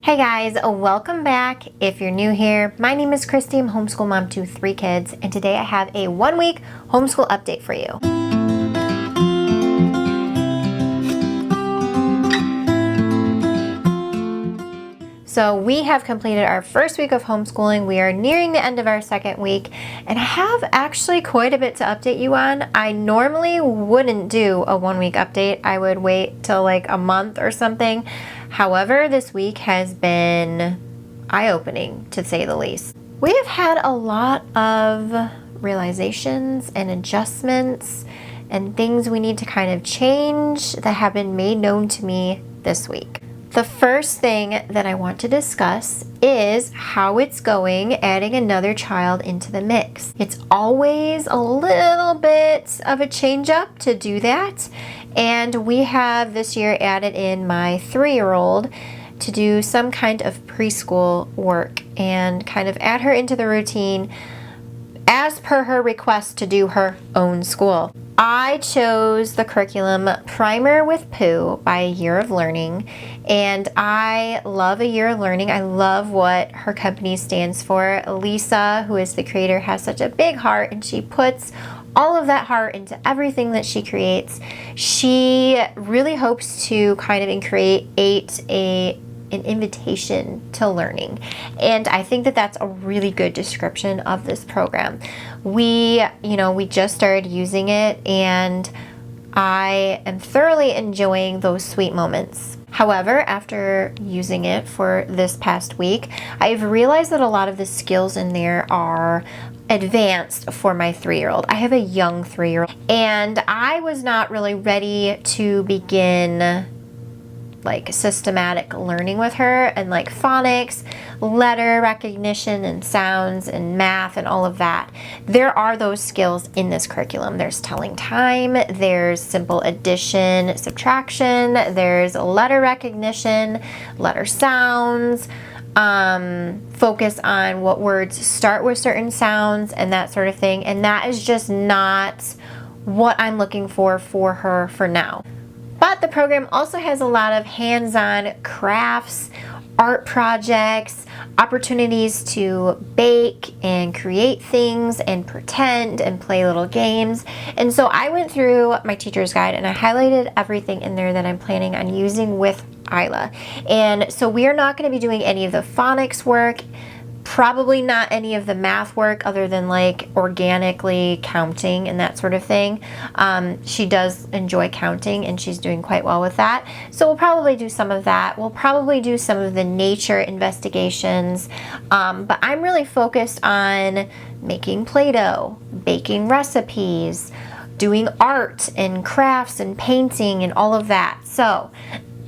Hey guys, welcome back. If you're new here, my name is Christy. I'm homeschool mom to 3 kids, and today I have a 1-week homeschool update for you. So we have completed our first week of homeschooling. We are nearing the end of our second week, and I have actually quite a bit to update you on. I normally wouldn't do a 1-week update. I would wait till like a month or something. However, this week has been eye-opening, to say the least. We have had a lot of realizations and adjustments and things we need to kind of change that have been made known to me this week. The first thing that I want to discuss is how it's going adding another child into the mix. It's always a little bit of a change up to do that. And we have this year added in my 3-year-old to do some kind of preschool work and kind of add her into the routine as per her request to do her own school. I chose the curriculum Primer with Pooh by A Year of Learning, and I love A Year of Learning. I love what her company stands for. Lisa, who is the creator, has such a big heart, and she puts all of that heart into everything that she creates. She really hopes to kind of create an invitation to learning. And I think that that's a really good description of this program. We just started using it, and I am thoroughly enjoying those sweet moments. However, after using it for this past week, I've realized that a lot of the skills in there are advanced for my 3-year-old. I have a young 3-year-old, and I was not really ready to begin like systematic learning with her and like phonics, letter recognition and sounds and math and all of that. There are those skills in this curriculum. There's telling time, there's simple addition, subtraction, there's letter recognition, letter sounds, focus on what words start with certain sounds and that sort of thing. And that is just not what I'm looking for her for now. But the program also has a lot of hands-on crafts, art projects, opportunities to bake and create things and pretend and play little games. And so I went through my teacher's guide and I highlighted everything in there that I'm planning on using with Isla. And so we are not going to be doing any of the phonics work, probably not any of the math work other than like organically counting and that sort of thing. She does enjoy counting and she's doing quite well with that. So we'll probably do some of that. We'll probably do some of the nature investigations. But I'm really focused on making Play-Doh, baking recipes, doing art and crafts and painting and all of that. So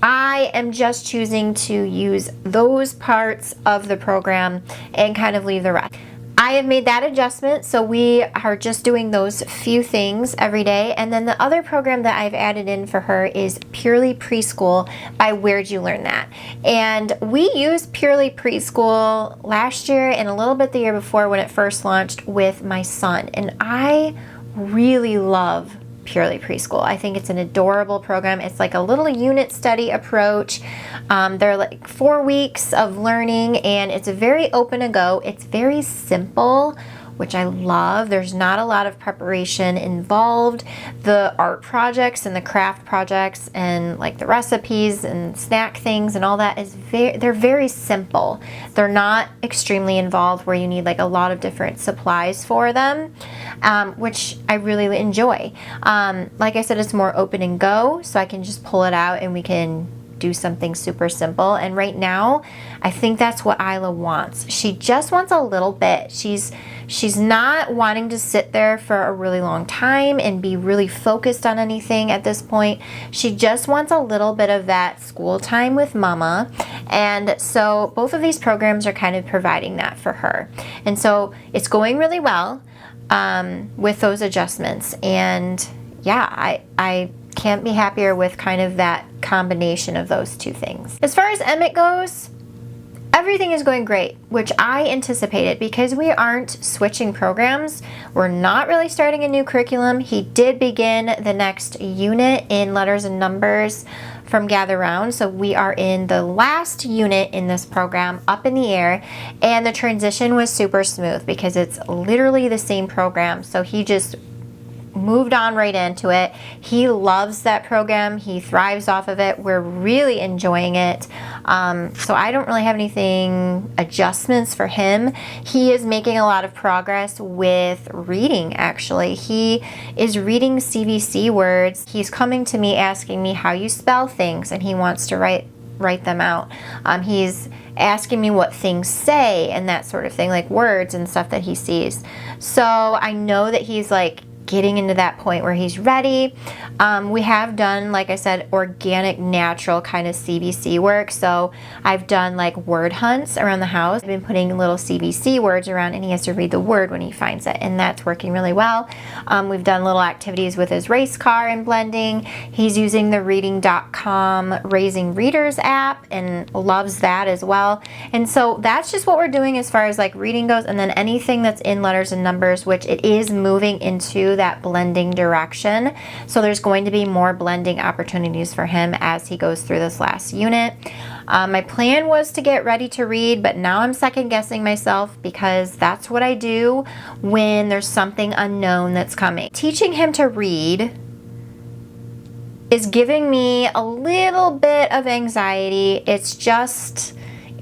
I am just choosing to use those parts of the program and kind of leave the rest. I have made that adjustment, so we are just doing those few things every day. And then the other program that I've added in for her is Purely Preschool by Where'd You Learn That? And we used Purely Preschool last year and a little bit the year before when it first launched with my son. And I really love Purely Preschool. I think it's an adorable program. It's like a little unit study approach. They're like 4 weeks of learning, and it's very open to go. It's very simple, which I love. There's not a lot of preparation involved. The art projects and the craft projects and like the recipes and snack things and all that is they're very simple. They're not extremely involved where you need like a lot of different supplies for them, which I really enjoy. Like I said, it's more open and go, so I can just pull it out and we can do something super simple. And right now, I think that's what Isla wants. She just wants a little bit. She's not wanting to sit there for a really long time and be really focused on anything at this point. She just wants a little bit of that school time with mama. And so both of these programs are kind of providing that for her. And so it's going really well with those adjustments. And yeah, I can't be happier with kind of that combination of those two things. As far as Emmett goes, everything is going great, which I anticipated because we aren't switching programs. We're not really starting a new curriculum. He did begin the next unit in letters and numbers from Gather Round. So we are in the last unit in this program, Up in the Air, and the transition was super smooth because it's literally the same program. So he just moved on right into it. He loves that program. He thrives off of it. We're really enjoying it. So I don't really have anything adjustments for him. He is making a lot of progress with reading, actually. He is reading CVC words. He's coming to me asking me how you spell things, and he wants to write them out. He's asking me what things say and that sort of thing, like words and stuff that he sees. So I know that he's like getting into that point where he's ready. We have done, like I said, organic, natural kind of CVC work. So I've done like word hunts around the house. I've been putting little CVC words around, and he has to read the word when he finds it, and that's working really well. We've done little activities with his race car and blending. He's using the reading.com Raising Readers app and loves that as well. And so that's just what we're doing as far as like reading goes, and then anything that's in letters and numbers, which it is moving into that blending direction. So there's going to be more blending opportunities for him as he goes through this last unit. My plan was to get ready to read, but now I'm second guessing myself because that's what I do when there's something unknown that's coming. Teaching him to read is giving me a little bit of anxiety.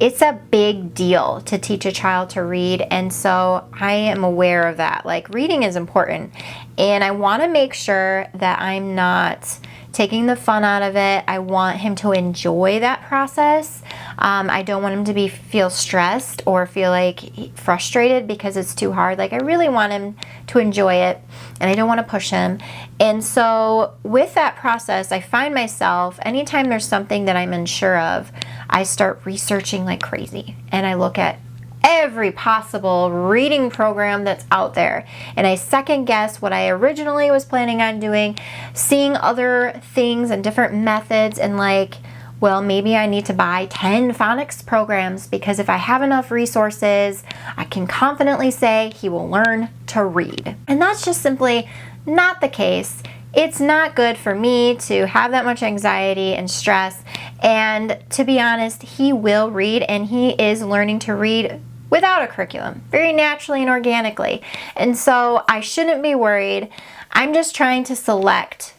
It's a big deal to teach a child to read, and so I am aware of that. Like, reading is important, and I want to make sure that I'm not taking the fun out of it. I want him to enjoy that process. I don't want him to feel stressed or feel like frustrated because it's too hard. Like, I really want him to enjoy it, and I don't want to push him. And so with that process, I find myself, anytime there's something that I'm unsure of, I start researching like crazy, and I look at every possible reading program that's out there, and I second guess what I originally was planning on doing, seeing other things and different methods, and like, well, maybe I need to buy 10 phonics programs because if I have enough resources, I can confidently say he will learn to read. And that's just simply not the case. It's not good for me to have that much anxiety and stress. And to be honest, he will read, and he is learning to read without a curriculum, very naturally and organically. And so I shouldn't be worried. I'm just trying to select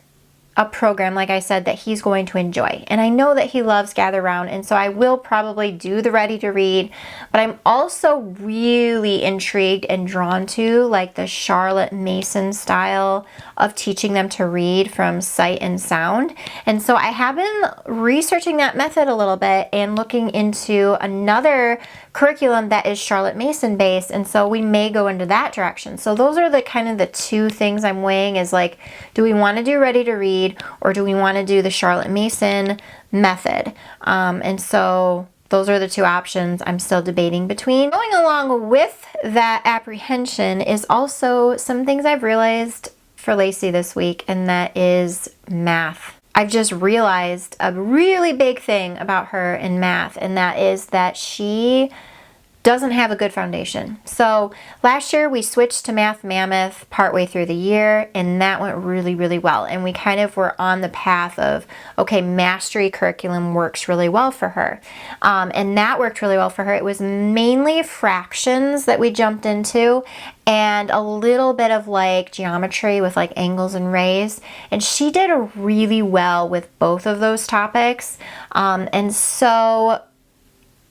a program, like I said, that he's going to enjoy. And I know that he loves Gather Round, and so I will probably do the Ready to Read, but I'm also really intrigued and drawn to like the Charlotte Mason style of teaching them to read from sight and sound. And so I have been researching that method a little bit and looking into another curriculum that is Charlotte Mason based, and so we may go into that direction. So those are the kind of the two things I'm weighing, is like, do we want to do Ready to Read, or do we want to do the Charlotte Mason method? And so those are the two options I'm still debating between. Going along with that apprehension is also some things I've realized for Lacey this week, and that is math. I've just realized a really big thing about her in math, and that is that she doesn't have a good foundation. So last year we switched to Math Mammoth partway through the year, and that went really, really well. And we kind of were on the path of, okay, mastery curriculum works really well for her. And that worked really well for her. It was mainly fractions that we jumped into, and a little bit of like geometry with like angles and rays. And she did really well with both of those topics. And so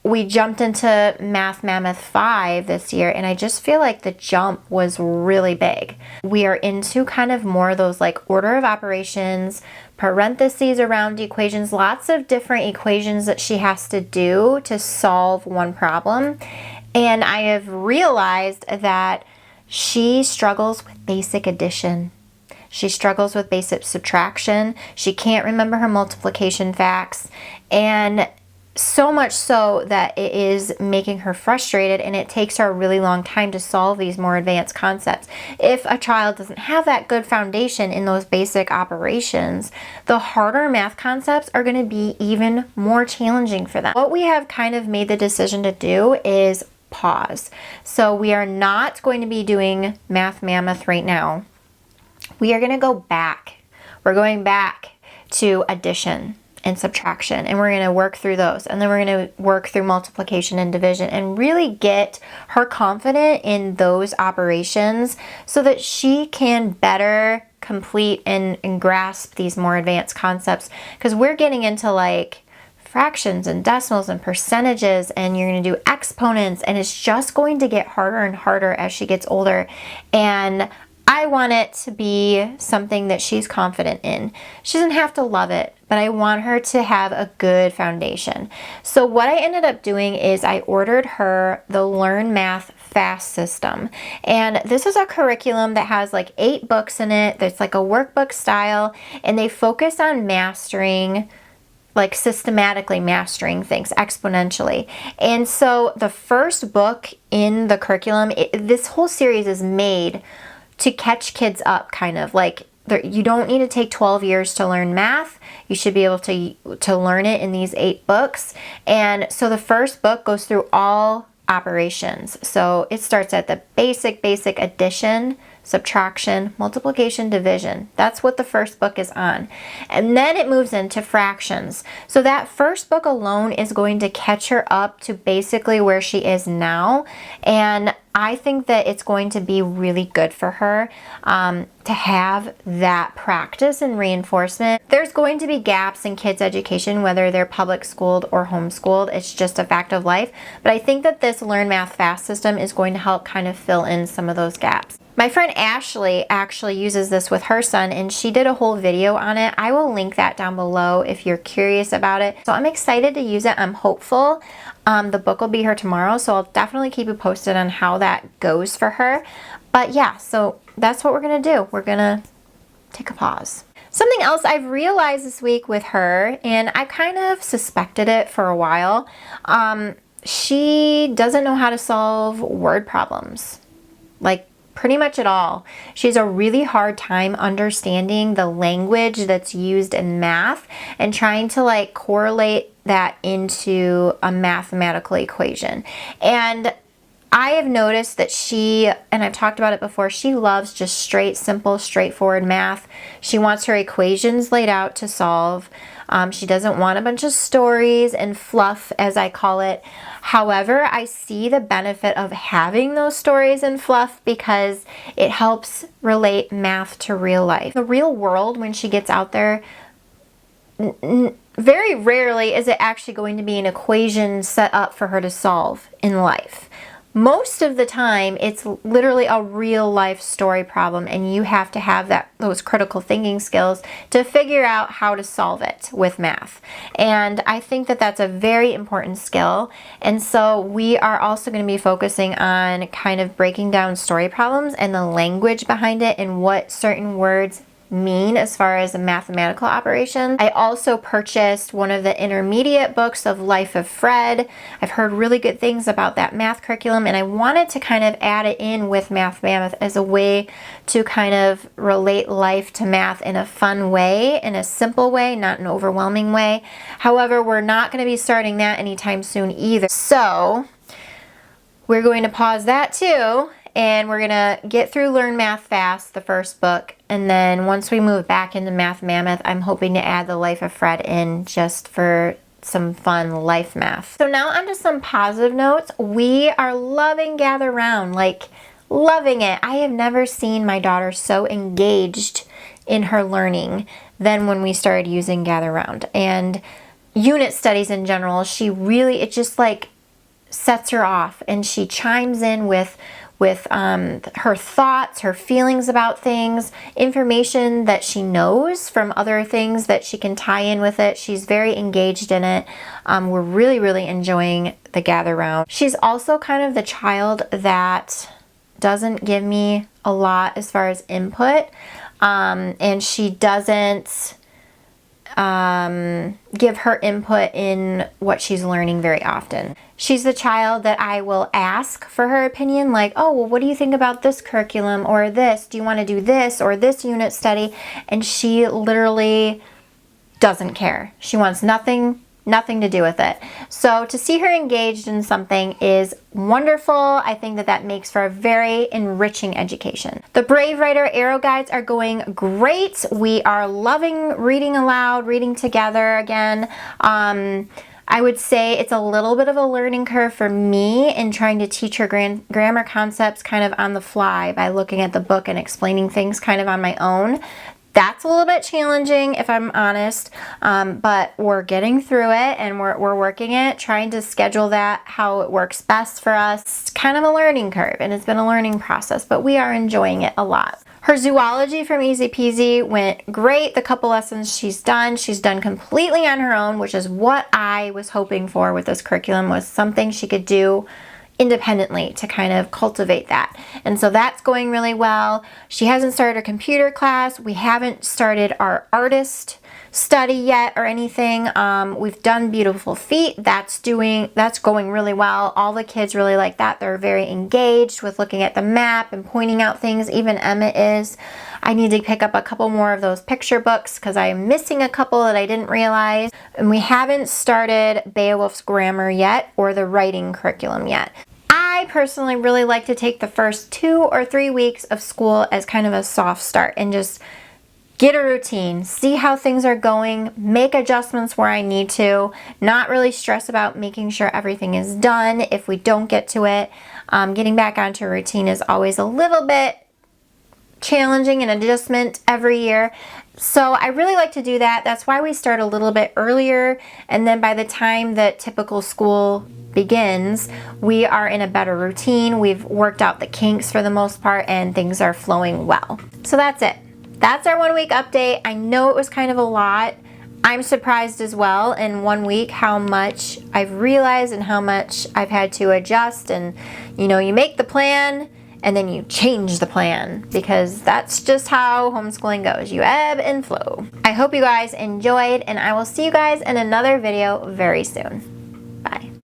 we jumped into Math Mammoth 5 this year, and I just feel like the jump was really big. We are into kind of more of those like order of operations, parentheses around equations, lots of different equations that she has to do to solve one problem. And I have realized that she struggles with basic addition. She struggles with basic subtraction. She can't remember her multiplication facts, and so much so that it is making her frustrated, and it takes her a really long time to solve these more advanced concepts. If a child doesn't have that good foundation in those basic operations, the harder math concepts are going to be even more challenging for them. What we have kind of made the decision to do is pause. So we are not going to be doing Math Mammoth right now. We are going to go back. We're going back to addition. and subtraction, and we're going to work through those, and then we're going to work through multiplication and division and really get her confident in those operations so that she can better complete and grasp these more advanced concepts, because we're getting into like fractions and decimals and percentages, and you're going to do exponents, and it's just going to get harder and harder as she gets older. And I want it to be something that she's confident in. She doesn't have to love it, but I want her to have a good foundation. So what I ended up doing is I ordered her the Learn Math Fast system. And this is a curriculum that has like 8 books in it. There's like a workbook style, and they focus on mastering, like systematically mastering things exponentially. And so the first book in the curriculum, this whole series is made to catch kids up, kind of like you don't need to take 12 years to learn math. You should be able to learn it in these 8 books. And so the first book goes through all operations. So it starts at the basic addition, subtraction, multiplication, division. That's what the first book is on. And then it moves into fractions. So that first book alone is going to catch her up to basically where she is now. And I think that it's going to be really good for her to have that practice and reinforcement. There's going to be gaps in kids' education, whether they're public schooled or homeschooled. It's just a fact of life. But I think that this Learn Math Fast system is going to help kind of fill in some of those gaps. My friend Ashley actually uses this with her son, and she did a whole video on it. I will link that down below if you're curious about it. So I'm excited to use it. I'm hopeful. The book will be here tomorrow, so I'll definitely keep you posted on how that goes for her. But yeah, so that's what we're going to do. We're going to take a pause. Something else I've realized this week with her, and I kind of suspected it for a while, she doesn't know how to solve word problems. Like, pretty much at all. She has a really hard time understanding the language that's used in math and trying to like correlate that into a mathematical equation. And I have noticed that she, and I've talked about it before, she loves just straight, simple, straightforward math. She wants her equations laid out to solve. She doesn't want a bunch of stories and fluff, as I call it. However, I see the benefit of having those stories and fluff because it helps relate math to real life. The real world, when she gets out there, very rarely is it actually going to be an equation set up for her to solve in life. Most of the time, it's literally a real life story problem, and you have to have those critical thinking skills to figure out how to solve it with math. And I think that that's a very important skill. And so we are also going to be focusing on kind of breaking down story problems and the language behind it and what certain words mean as far as a mathematical operation. I also purchased one of the intermediate books of Life of Fred. I've heard really good things about that math curriculum, and I wanted to kind of add it in with Math Mammoth as a way to kind of relate life to math in a fun way, in a simple way, not an overwhelming way. However, we're not going to be starting that anytime soon either. So we're going to pause that too, and we're going to get through Learn Math Fast, the first book, and then once we move back into Math Mammoth, I'm hoping to add the Life of Fred in just for some fun life math. So now onto some positive notes. We are loving Gather Round, like loving it. I have never seen my daughter so engaged in her learning than when we started using Gather Round. And unit studies in general, it just like sets her off, and she chimes in with her thoughts, her feelings about things, information that she knows from other things that she can tie in with it. She's very engaged in it. We're really, really enjoying the Gather Round. She's also kind of the child that doesn't give me a lot as far as input, and she doesn't give her input in what she's learning very often. She's the child that I will ask for her opinion, like, oh, well, what do you think about this curriculum or this? Do you want to do this or this unit study? And she literally doesn't care. She wants nothing nothing to do with it. So to see her engaged in something is wonderful. I think that that makes for a very enriching education. The Brave Writer Arrow Guides are going great. We are loving reading aloud, reading together again. I would say it's a little bit of a learning curve for me in trying to teach her grammar concepts kind of on the fly by looking at the book and explaining things kind of on my own. That's a little bit challenging, if I'm honest, but we're getting through it and we're working it, trying to schedule that how it works best for us. It's kind of a learning curve, and it's been a learning process, but we are enjoying it a lot. Her zoology from Easy Peasy went great. The couple lessons she's done completely on her own, which is what I was hoping for with this curriculum, was something she could do independently to kind of cultivate that. And so that's going really well. She hasn't started her computer class. We haven't started our artist study yet or anything. We've done Beautiful Feet. That's going really well. All the kids really like that. They're very engaged with looking at the map and pointing out things. Even Emmett is. I need to pick up a couple more of those picture books because I am missing a couple that I didn't realize. And we haven't started Beowulf's grammar yet or the writing curriculum yet. I personally really like to take the first 2 or 3 weeks of school as kind of a soft start and just get a routine, see how things are going, make adjustments where I need to, not really stress about making sure everything is done if we don't get to it. Getting back onto a routine is always a little bit challenging and adjustment every year. So I really like to do that. That's why we start a little bit earlier, and then by the time that typical school begins, we are in a better routine. We've worked out the kinks for the most part and things are flowing well. So that's it. That's our 1 week update. I know it was kind of a lot. I'm surprised as well in 1 week how much I've realized and how much I've had to adjust. And you know, you make the plan and then you change the plan because that's just how homeschooling goes. You ebb and flow. I hope you guys enjoyed, and I will see you guys in another video very soon.